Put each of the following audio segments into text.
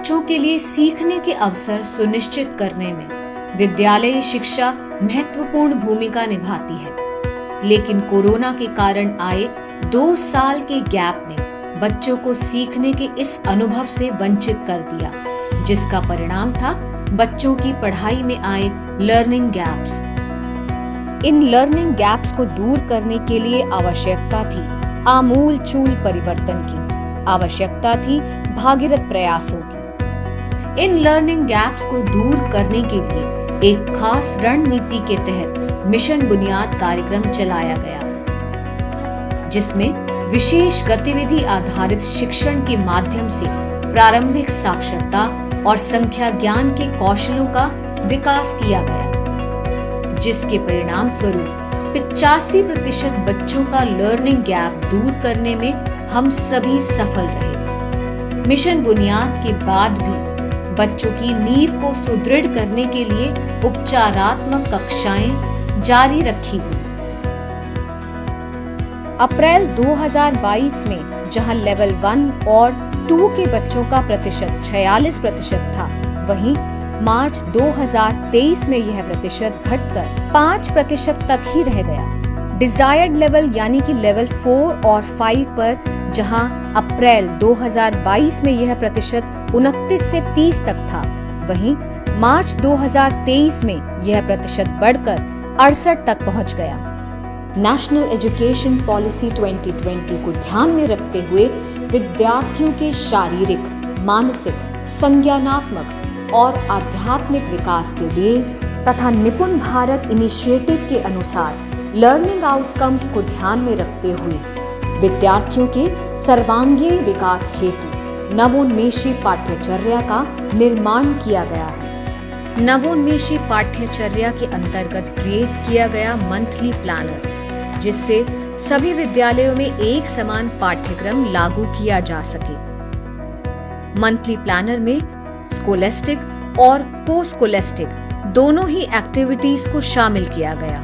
बच्चों के लिए सीखने के अवसर सुनिश्चित करने में विद्यालयी शिक्षा महत्वपूर्ण भूमिका निभाती है। लेकिन कोरोना के कारण आए 2 साल के गैप ने बच्चों को सीखने के इस अनुभव से वंचित कर दिया, जिसका परिणाम था बच्चों की पढ़ाई में आए learning gaps. In learning gaps को दूर करने के लिए आवश्यकता थी आमूल-चूल परिवर्तन की, आवश्यकता थी भागीरथ प्रयासों की। इन लर्निंग गैप्स को दूर करने के लिए एक खास रणनीति के तहत मिशन बुनियाद कार्यक्रम चलाया गया, जिसमें विशेष गतिविधि आधारित शिक्षण के माध्यम से प्रारंभिक साक्षरता और संख्या ज्ञान के कौशलों का विकास किया गया, जिसके परिणाम स्वरूप 85% बच्चों का लर्निंग गैप दूर करने में हम सभी सफल रहे। मिशन बुनियाद के बाद भी बच्चों की नींव को सुदृढ़ करने के लिए उपचारात्मक कक्षाएं जारी रखी गई। अप्रैल 2022 में जहां लेवल 1 और 2 के बच्चों का प्रतिशत 46% था, वहीं मार्च 2023 में यह प्रतिशत घटकर 5% तक ही रह गया। डिजायर्ड लेवल यानी कि लेवल 4 और 5 पर जहां अप्रैल 2022 में यह प्रतिशत 29 से 30 तक था, वहीं मार्च 2023 में यह प्रतिशत बढ़कर 68 तक पहुंच गया। नेशनल एजुकेशन पॉलिसी 2020 को ध्यान में रखते हुए विद्यार्थियों के शारीरिक, मानसिक, संज्ञानात्मक और आध्यात्मिक विकास के लिए तथा निपुण भारत इनिशिएटिव के अनुसार लर्निंग आउटकम्स को ध्यान में रखते हुए विद्यार्थियों के सर्वांगीण विकास हेतु नवोन्मेषी पाठ्यचर्या का निर्माण किया गया है। नवोन्मेषी पाठ्यचर्या के अंतर्गत क्रिएट किया गया मंथली प्लानर, जिससे सभी विद्यालयों में एक समान पाठ्यक्रम लागू किया जा सके। मंथली प्लानर में स्कोलेस्टिक और पोस्ट स्कोलेस्टिक दोनों ही एक्टिविटीज को शामिल किया गया।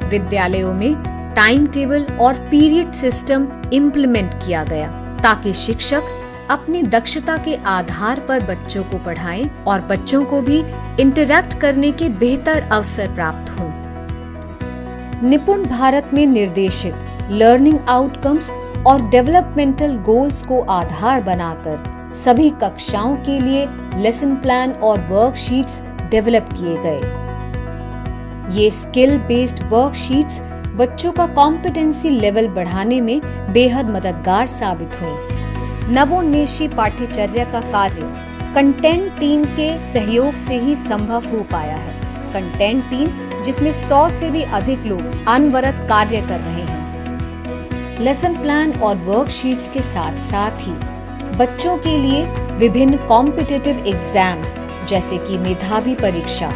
विद्यालयों में टाइम टेबल और पीरियड सिस्टम इम्प्लीमेंट किया गया, ताकि शिक्षक अपनी दक्षता के आधार पर बच्चों को पढ़ाएं और बच्चों को भी इंटरैक्ट करने के बेहतर अवसर प्राप्त हों। निपुण भारत में निर्देशित लर्निंग आउटकम्स और डेवलपमेंटल गोल्स को आधार बनाकर सभी कक्षाओं के लिए लेसन प्लान और वर्कशीट्स डेवलप किए गए। ये स्किल बेस्ड वर्कशीट्स बच्चों का कॉम्पिटेंसी लेवल बढ़ाने में बेहद मददगार साबित हुई। नवोन्मेषी पाठ्यचर्या का कार्य कंटेंट टीम के सहयोग से ही संभव हो पाया है। कंटेंट टीम जिसमें 100 से भी अधिक लोग अनवरत कार्य कर रहे हैं। लेसन प्लान और वर्कशीट्स के साथ साथ ही बच्चों के लिए विभिन्न कॉम्पिटिटिव एग्जाम्स जैसे कि मेधावी परीक्षा,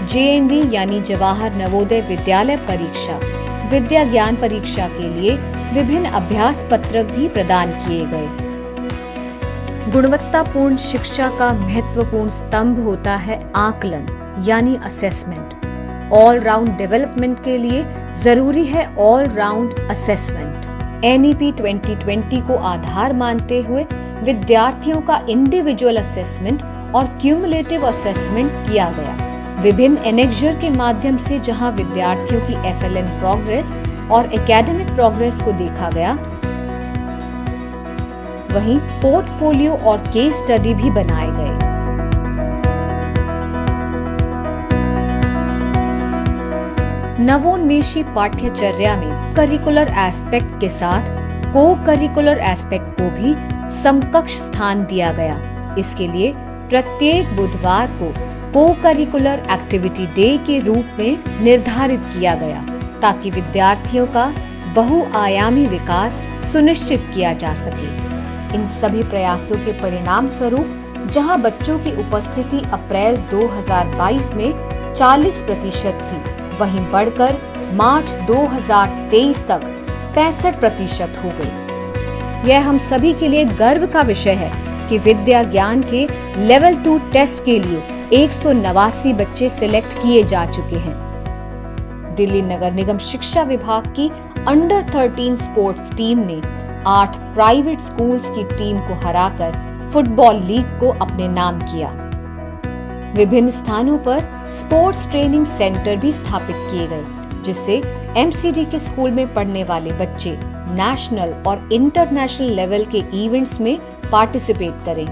JNV यानी जवाहर नवोदय विद्यालय परीक्षा, विद्या ज्ञान परीक्षा के लिए विभिन्न अभ्यास पत्रक भी प्रदान किए गए। गुणवत्तापूर्ण शिक्षा का महत्वपूर्ण स्तंभ होता है आकलन यानी असेसमेंट। ऑल राउंड डेवलपमेंट के लिए जरूरी है ऑल राउंड असेसमेंट। NEP 2020 को आधार मानते हुए विद्यार्थियों का इंडिविजुअल असेसमेंट और क्यूमुलेटिव असेसमेंट किया गया। विभिन्न एनेक्जर के माध्यम से जहां विद्यार्थियों की FLN प्रोग्रेस और एकेडमिक प्रोग्रेस को देखा गया, वहीं पोर्टफोलियो और केस स्टडी भी बनाए गए। नवोन्मेषी पाठ्यचर्या में करिकुलर एस्पेक्ट के साथ को करिकुलर एस्पेक्ट को भी समकक्ष स्थान दिया गया। इसके लिए प्रत्येक बुधवार को करिकुलर एक्टिविटी डे के रूप में निर्धारित किया गया, ताकि विद्यार्थियों का बहुआयामी विकास सुनिश्चित किया जा सके। इन सभी प्रयासों के परिणाम स्वरूप जहां बच्चों की उपस्थिति अप्रैल 2022 में 40% थी, वहीं बढ़कर मार्च 2023 तक 65% हो गई। यह हम सभी के लिए गर्व का विषय है कि विद्या ज्ञान के लेवल 2 टेस्ट के लिए 189 बच्चे सिलेक्ट किए जा चुके हैं। दिल्ली नगर निगम शिक्षा विभाग की अंडर 13 स्पोर्ट्स टीम ने 8 प्राइवेट स्कूल्स की टीम को हराकर फुटबॉल लीग को अपने नाम किया। विभिन्न स्थानों पर स्पोर्ट्स ट्रेनिंग सेंटर भी स्थापित किए गए, जिससे एमसीडी के स्कूल में पढ़ने वाले बच्चे नेशनल और इंटरनेशनल लेवल के इवेंट्स में पार्टिसिपेट करें।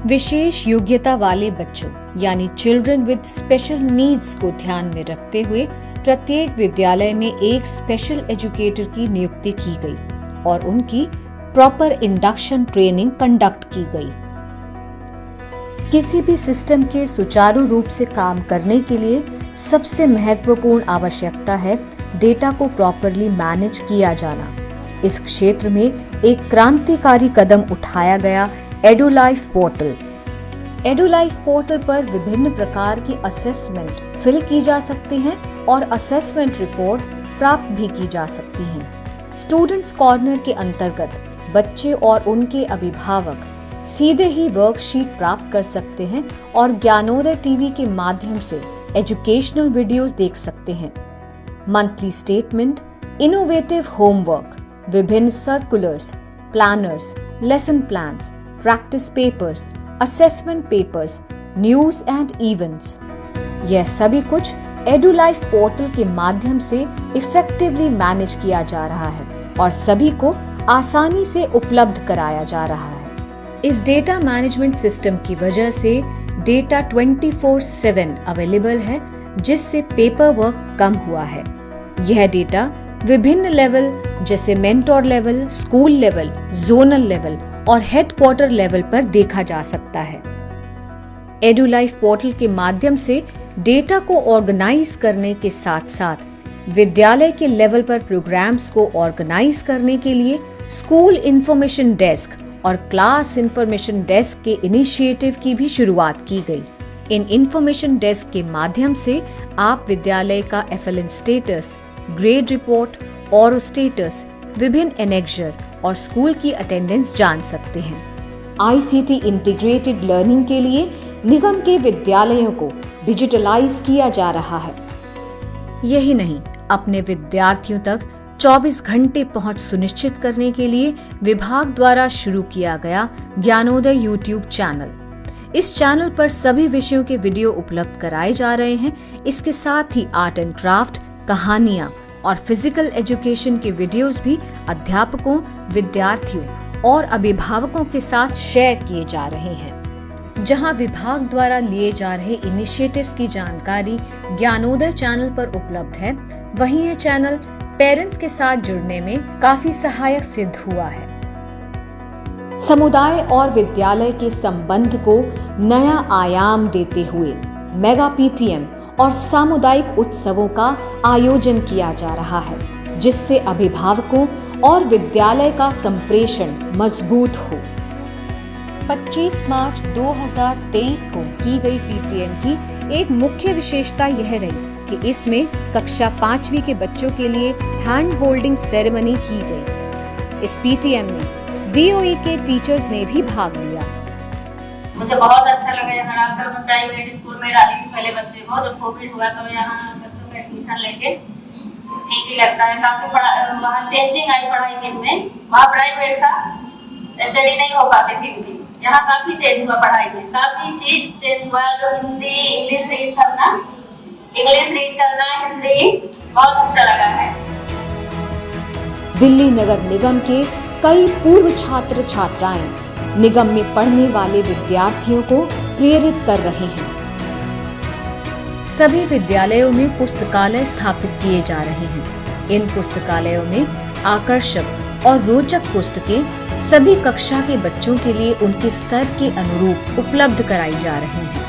विशेष योग्यता वाले बच्चों यानी चिल्ड्रन विद स्पेशल नीड्स को ध्यान में रखते हुए प्रत्येक विद्यालय में एक स्पेशल एजुकेटर की नियुक्ति की गई और उनकी प्रॉपर इंडक्शन ट्रेनिंग कंडक्ट की गई। किसी भी सिस्टम के सुचारू रूप से काम करने के लिए सबसे महत्वपूर्ण आवश्यकता है डेटा को प्रॉपरली मैनेज किया जाना। इस क्षेत्र में एक क्रांतिकारी कदम उठाया गया एडुलाइफ पोर्टल। एडुलाइफ पोर्टल पर विभिन्न प्रकार की असेसमेंट फिल की जा सकती हैं और असेसमेंट रिपोर्ट प्राप्त भी की जा सकती हैं। स्टूडेंट्स कॉर्नर के अंतर्गत बच्चे और उनके अभिभावक सीधे ही वर्कशीट प्राप्त कर सकते हैं और ज्ञानोदय टीवी के माध्यम से एजुकेशनल वीडियोस देख सकते हैं। मंथली स्टेटमेंट, इनोवेटिव होमवर्क, विभिन्न circulars, planners, lesson plans, practice papers, assessment papers, news and events, यह सभी कुछ एडुलाइफ पोर्टल के माध्यम से इफेक्टिवली मैनेज किया जा रहा है और सभी को आसानी से उपलब्ध कराया जा रहा है। इस डेटा मैनेजमेंट सिस्टम की वजह से डेटा 24/7 अवेलेबल है, जिससे पेपर वर्क कम हुआ है। यह डेटा विभिन्न लेवल जैसे mentor level, school level, zonal level और हेडक्वार्टर लेवल पर देखा जा सकता है। एडुलाइफ पोर्टल के माध्यम से डेटा को ऑर्गेनाइज करने के साथ साथ विद्यालय के लेवल पर प्रोग्राम्स को ऑर्गेनाइज करने के लिए स्कूल इंफॉर्मेशन डेस्क और क्लास इंफॉर्मेशन डेस्क के इनिशिएटिव की भी शुरुआत की गई। इन इंफॉर्मेशन डेस्क के माध्यम से आप विद्यालय का FLN status, grade report, Auro status, विभिन्न एनेक्जर और स्कूल की अटेंडेंस जान सकते हैं। आईसीटी इंटीग्रेटेड लर्निंग के लिए निगम के विद्यालयों को डिजिटलाइज किया जा रहा है। यही नहीं, अपने विद्यार्थियों तक 24 घंटे पहुंच सुनिश्चित करने के लिए विभाग द्वारा शुरू किया गया ज्ञानोदय यूट्यूब चैनल। इस चैनल पर सभी विषयों के वीडियो उपलब्ध कराए जा रहे हैं। इसके साथ ही आर्ट एंड क्राफ्ट, कहानियां और फिजिकल एजुकेशन के वीडियोस भी अध्यापकों, विद्यार्थियों और अभिभावकों के साथ शेयर किए जा रहे हैं। जहां विभाग द्वारा लिए जा रहे इनिशिएटिव्स की जानकारी ज्ञानोदय चैनल पर उपलब्ध है, वहीं यह चैनल पेरेंट्स के साथ जुड़ने में काफी सहायक सिद्ध हुआ है। समुदाय और विद्यालय के संबंध को नया आयाम देते हुए मेगा पीटीएम और सामुदायिक उत्सवों का आयोजन किया जा रहा है, जिससे अभिभावकों और विद्यालय का संप्रेषण मजबूत हो। 25 मार्च 2023 को की गई पीटीएम की एक मुख्य विशेषता यह रही कि इसमें कक्षा 5वीं के बच्चों के लिए हैंड होल्डिंग सेरेमनी की गई। इस पीटीएम में डीओई के टीचर्स ने भी भाग लिया। मुझे बहुत अच्छा लगा यहाँ आकर। मैं प्राइवेट स्कूल में डाली थी पहले बच्चे को, जब कोविड हुआ तो यहाँ बच्चों का एडमिशन लेके ठीक ही लगता है। काफी वहाँ चेंजिंग आई पढ़ाई में। वहाँ प्राइवेट था, स्टडी नहीं हो पाती थी। यहाँ काफी चेंज हुआ पढ़ाई में, काफी चीज चेंज हुआ। जो हिंदी इंग्लिश रीड करना, हिंदी बहुत अच्छा लगा है। दिल्ली नगर निगम के कई पूर्व छात्र छात्राएं निगम में पढ़ने वाले विद्यार्थियों को प्रेरित कर रहे हैं। सभी विद्यालयों में पुस्तकालय स्थापित किए जा रहे हैं। इन पुस्तकालयों में आकर्षक और रोचक पुस्तकें सभी कक्षा के बच्चों के लिए उनके स्तर के अनुरूप उपलब्ध कराई जा रही हैं।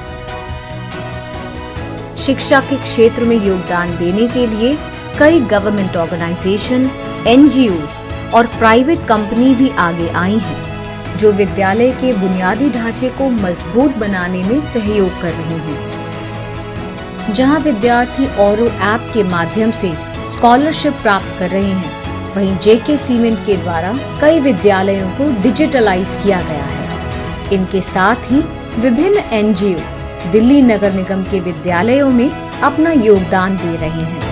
शिक्षा के क्षेत्र में योगदान देने के लिए कई गवर्नमेंट ऑर्गेनाइजेशन, एनजीओज और प्राइवेट कंपनी भी आगे आई हैं, जो विद्यालय के बुनियादी ढांचे को मजबूत बनाने में सहयोग कर रहे हैं। जहां विद्यार्थी औरो ऐप के माध्यम से स्कॉलरशिप प्राप्त कर रहे हैं, वहीं जेके सीमेंट के द्वारा कई विद्यालयों को डिजिटलाइज किया गया है। इनके साथ ही विभिन्न एनजीओ दिल्ली नगर निगम के विद्यालयों में अपना योगदान दे रहे हैं।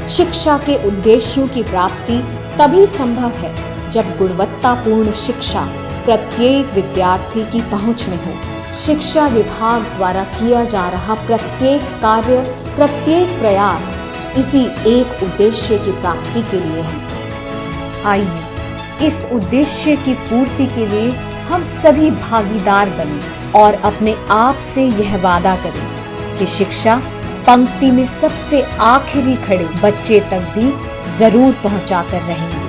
शिक्षा के उद्देश्यों की प्राप्ति तभी संभव है जब गुणवत्तापूर्ण शिक्षा प्रत्येक विद्यार्थी की पहुंच में हो। शिक्षा विभाग द्वारा किया जा रहा प्रत्येक कार्य, प्रत्येक प्रयास इसी एक उद्देश्य की प्राप्ति के लिए है। आइए इस उद्देश्य की पूर्ति के लिए हम सभी भागीदार बनें और अपने आप से यह वादा करें कि शिक्षा पंक्ति में सबसे आखिरी खड़े बच्चे तक भी जरूर पहुंचा कर रहेंगे।